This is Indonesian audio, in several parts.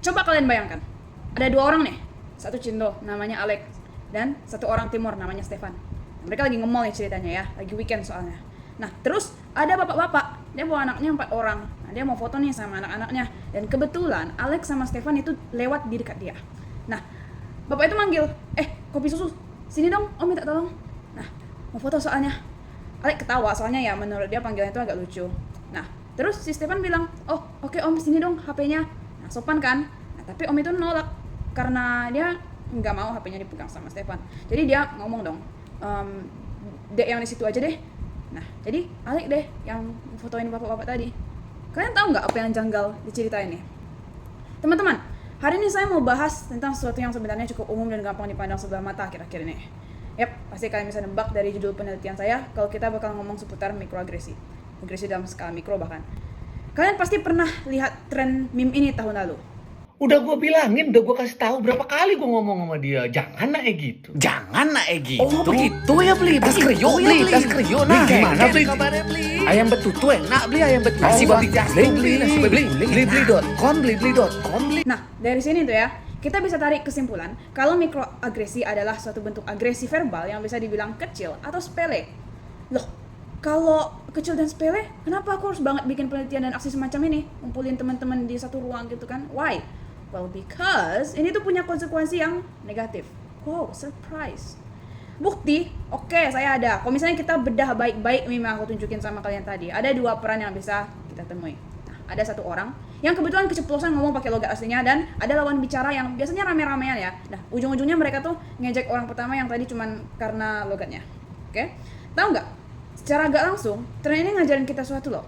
Coba kalian bayangkan, ada 2 orang nih, satu Cindo namanya Alex dan satu orang Timur namanya Stefan. Mereka lagi nge-mall nih ceritanya ya, lagi weekend soalnya. Nah terus ada bapak-bapak, dia bawa anaknya 4 orang. Nah, dia mau foto nih sama anak-anaknya. Dan kebetulan Alex sama Stefan itu lewat di dekat dia. Nah bapak itu manggil, kopi susu, sini dong om minta tolong. Nah mau foto soalnya. Alex ketawa soalnya ya menurut dia panggilan itu agak lucu. Nah terus si Stefan bilang, oh oke om sini dong HP-nya. Nah sopan kan. Nah tapi om itu nolak karena dia nggak mau HP-nya dipegang sama Stefan. Jadi dia ngomong dong, dek yang di situ aja deh. Nah jadi Alex deh yang fotoin bapak-bapak tadi. Kalian tahu nggak apa yang janggal diceritain nih? Teman-teman, hari ini saya mau bahas tentang sesuatu yang sebenarnya cukup umum dan gampang dipandang sebelah mata akhir-akhir ini. Yap, pasti kalian bisa nebak dari judul penelitian saya kalau kita bakal ngomong seputar mikroagresi. Agresi dalam skala mikro bahkan. Kalian pasti pernah lihat tren meme ini tahun lalu. Udah gue bilangin, udah gue kasih tahu berapa kali gue ngomong sama dia, jangan naik gitu. Jangan nak gitu. Oh begitu ya beli. Tas kriyo beli, tas kriyo. Nah, Gimana beli? kabarnya beli? Ayam betutu enak beli ayam betutu. Nasi babi jagung beli, nasi babi beli. Blibli.com blibli.com bli. Nah, dari sini tuh ya, kita bisa tarik kesimpulan kalau mikroagresi adalah suatu bentuk agresi verbal yang bisa dibilang kecil atau sepele. Loh, kalau kecil dan sepele, kenapa aku harus banget bikin penelitian dan aksi semacam ini? Ngumpulin teman-teman di satu ruang gitu kan? Why? Well, because ini tuh punya konsekuensi yang negatif. Wow, surprise. Bukti, oke, saya ada. Kalau misalnya kita bedah baik-baik meme yang aku tunjukin sama kalian tadi, ada 2 peran yang bisa kita temui. Nah, ada satu orang yang kebetulan keceplosan ngomong pakai logat aslinya dan ada lawan bicara yang biasanya rame-ramean ya. Nah, ujung-ujungnya mereka tuh ngejek orang pertama yang tadi cuman karena logatnya. Oke? Tahu nggak? Secara gak langsung, tren ini ngajarin kita sesuatu loh.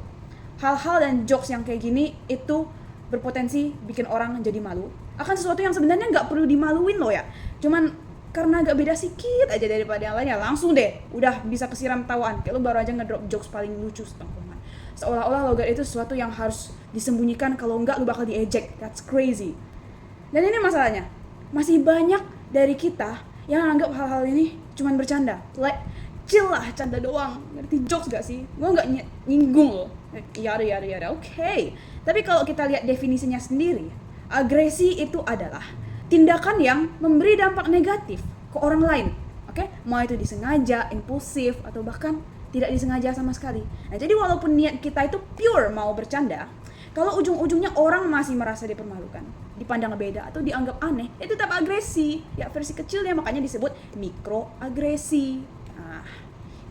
Hal-hal dan jokes yang kayak gini itu berpotensi bikin orang jadi malu akan sesuatu yang sebenarnya nggak perlu dimaluin loh ya. Cuman karena agak beda sedikit aja daripada yang lainnya, langsung deh udah bisa kesiram tawaan. Kayak lo baru aja ngedrop jokes paling lucu setengkungan. Seolah-olah logat itu sesuatu yang harus disembunyikan, kalau enggak lo bakal diejek. That's crazy. Dan ini masalahnya, masih banyak dari kita yang anggap hal-hal ini cuman bercanda. Like, chill lah, canda doang. Ngerti jokes gak sih? Gue gak nyinggung loh. Yada, oke. Tapi kalau kita lihat definisinya sendiri, agresi itu adalah tindakan yang memberi dampak negatif ke orang lain. Oke? Mau itu disengaja, impulsif, atau bahkan tidak disengaja sama sekali. Nah, jadi walaupun niat kita itu pure mau bercanda, kalau ujung-ujungnya orang masih merasa dipermalukan, dipandang beda, atau dianggap aneh, itu tetap agresi. Ya, versi kecilnya makanya disebut mikroagresi. Nah,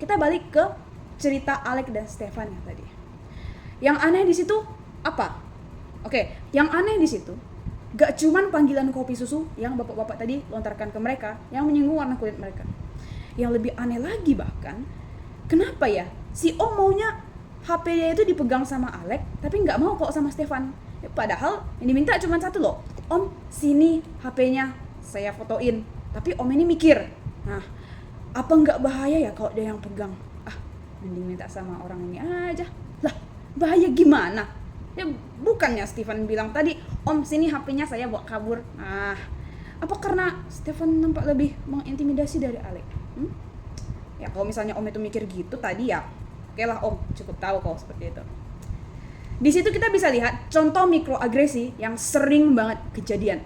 kita balik ke cerita Alex dan Stefan yang tadi. Yang aneh di situ apa? Oke, yang aneh di situ gak cuman panggilan kopi susu yang bapak-bapak tadi lontarkan ke mereka yang menyinggung warna kulit mereka. Yang lebih aneh lagi bahkan, kenapa ya si Om maunya HP-nya itu dipegang sama Alex tapi nggak mau kok sama Stefan? Padahal yang diminta cuma satu loh, Om sini HP-nya saya fotoin. Tapi Om ini mikir, nah apa nggak bahaya ya kalau dia yang pegang? Mending minta sama orang ini aja. Lah, bahaya gimana? Ya bukannya Stefan bilang tadi, Om sini HP-nya saya bawa kabur. Apa karena Stefan nampak lebih mengintimidasi dari Alex? Ya kalau misalnya Om itu mikir gitu tadi ya, oke lah Om, cukup tahu kalau seperti itu. Di situ kita bisa lihat contoh mikroagresi yang sering banget kejadian.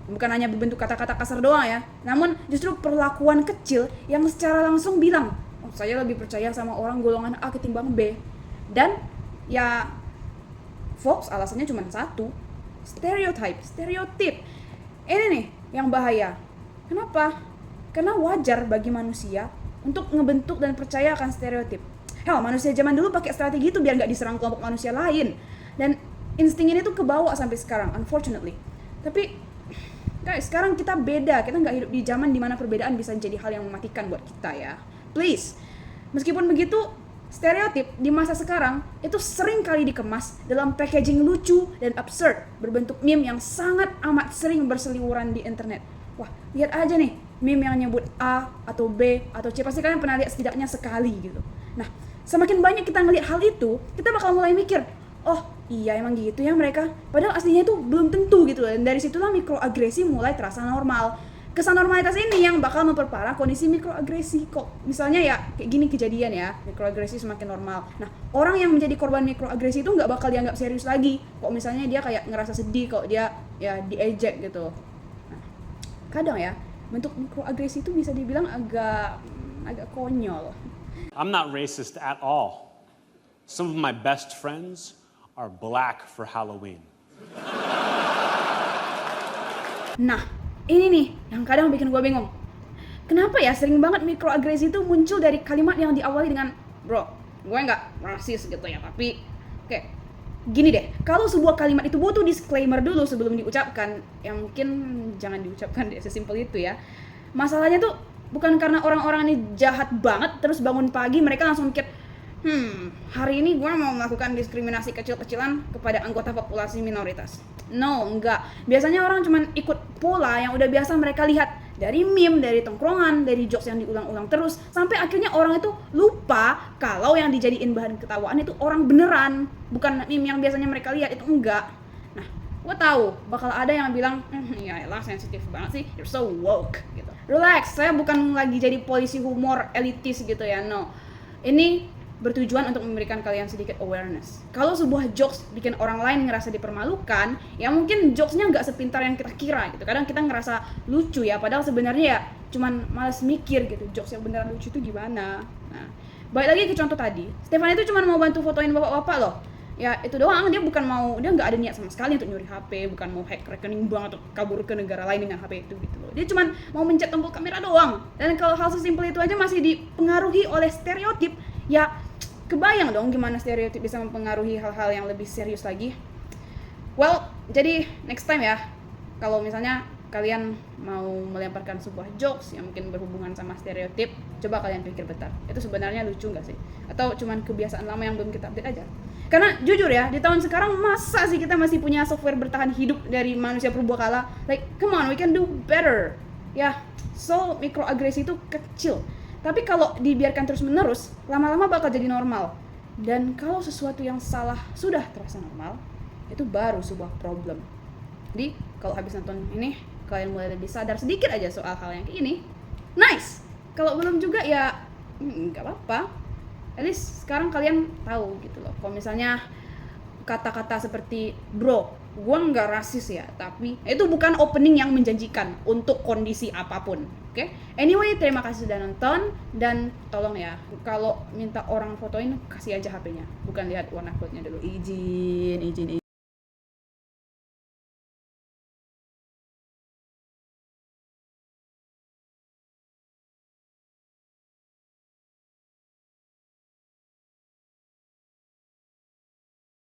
Bukan hanya berbentuk kata-kata kasar doang ya, namun justru perlakuan kecil yang secara langsung bilang, oh saya lebih percaya sama orang golongan A ketimbang B. Dan ya folks, alasannya cuma satu, stereotip. Ini nih yang bahaya. Kenapa? Karena wajar bagi manusia untuk ngebentuk dan percaya akan stereotip. Hell, manusia zaman dulu pakai strategi itu biar nggak diserang kelompok manusia lain. Dan insting ini tuh kebawa sampai sekarang, unfortunately. Tapi guys, sekarang kita beda. Kita nggak hidup di zaman dimana perbedaan bisa jadi hal yang mematikan buat kita ya. Please. Meskipun begitu, stereotip di masa sekarang itu sering kali dikemas dalam packaging lucu dan absurd, berbentuk meme yang sangat amat sering berseliweran di internet. Wah, lihat aja nih, meme yang nyebut A atau B atau C, pasti kalian pernah lihat setidaknya sekali gitu. Nah, semakin banyak kita ngelihat hal itu, kita bakal mulai mikir, oh iya emang gitu ya mereka, padahal aslinya itu belum tentu gitu. Dan dari situlah mikroagresi mulai terasa normal. kesan normalitas ini yang bakal memperparah kondisi mikroagresi. Kok misalnya ya kayak gini kejadian ya, mikroagresi semakin normal. Nah, orang yang menjadi korban mikroagresi itu nggak bakal dianggap serius lagi. Kok misalnya dia kayak ngerasa sedih kok dia ya diejek gitu. Nah, kadang ya bentuk mikroagresi itu bisa dibilang agak konyol. I'm not racist at all. Some of my best friends are black for Halloween. Nah, ini nih yang kadang bikin gue bingung. Kenapa ya sering banget mikroagresi itu muncul dari kalimat yang diawali dengan bro, gue nggak rasis gitu ya, tapi oke, gini deh, kalau sebuah kalimat itu butuh disclaimer dulu sebelum diucapkan, ya mungkin jangan diucapkan deh, sesimpel itu ya. Masalahnya tuh bukan karena orang-orang ini jahat banget terus bangun pagi mereka langsung mikir, hari ini gue mau melakukan diskriminasi kecil-kecilan kepada anggota populasi minoritas. No, enggak. Biasanya orang cuman ikut pola yang udah biasa mereka lihat dari meme, dari tongkrongan, dari jokes yang diulang-ulang terus, sampai akhirnya orang itu lupa kalau yang dijadiin bahan ketawaan itu orang beneran, bukan meme yang biasanya mereka lihat, itu enggak. Nah, gue tahu bakal ada yang bilang, ya elah sensitif banget sih, you're so woke gitu. Relax, saya bukan lagi jadi polisi humor elitis gitu ya, no. Ini bertujuan untuk memberikan kalian sedikit awareness. Kalau sebuah jokes bikin orang lain ngerasa dipermalukan, ya mungkin jokesnya nggak sepintar yang kita kira gitu. Kadang kita ngerasa lucu ya, padahal sebenarnya ya cuman malas mikir gitu, jokes yang beneran lucu itu gimana. Nah, balik lagi ke contoh tadi, Stefan itu cuma mau bantu fotoin bapak-bapak loh. Ya itu doang, dia nggak ada niat sama sekali untuk nyuri HP, bukan mau hack rekening bank atau kabur ke negara lain dengan HP itu gitu loh. Dia cuma mau mencet tombol kamera doang. Dan kalau hal sesimpel itu aja masih dipengaruhi oleh stereotip, ya kebayang dong gimana stereotip bisa mempengaruhi hal-hal yang lebih serius lagi. Well, jadi next time ya, kalau misalnya kalian mau melemparkan sebuah jokes yang mungkin berhubungan sama stereotip, coba kalian pikir bentar, itu sebenarnya lucu nggak sih? Atau cuman kebiasaan lama yang belum kita update aja? Karena jujur ya, di tahun sekarang masa sih kita masih punya software bertahan hidup dari manusia purbakala? Like, come on, we can do better. Ya, so mikroagresi itu kecil. Tapi kalau dibiarkan terus-menerus, lama-lama bakal jadi normal. Dan kalau sesuatu yang salah sudah terasa normal, itu baru sebuah problem. Jadi, kalau habis nonton ini, kalian mulai lebih sadar sedikit aja soal hal yang kayak ini. Nice! Kalau belum juga ya, nggak apa-apa. At least sekarang kalian tahu gitu loh. Kalau misalnya kata-kata seperti, bro, gue nggak rasis ya, tapi itu bukan opening yang menjanjikan untuk kondisi apapun. Oke? Anyway, terima kasih sudah nonton, dan tolong ya, kalau minta orang fotoin, kasih aja HP-nya, bukan lihat warna kulitnya dulu. Izin.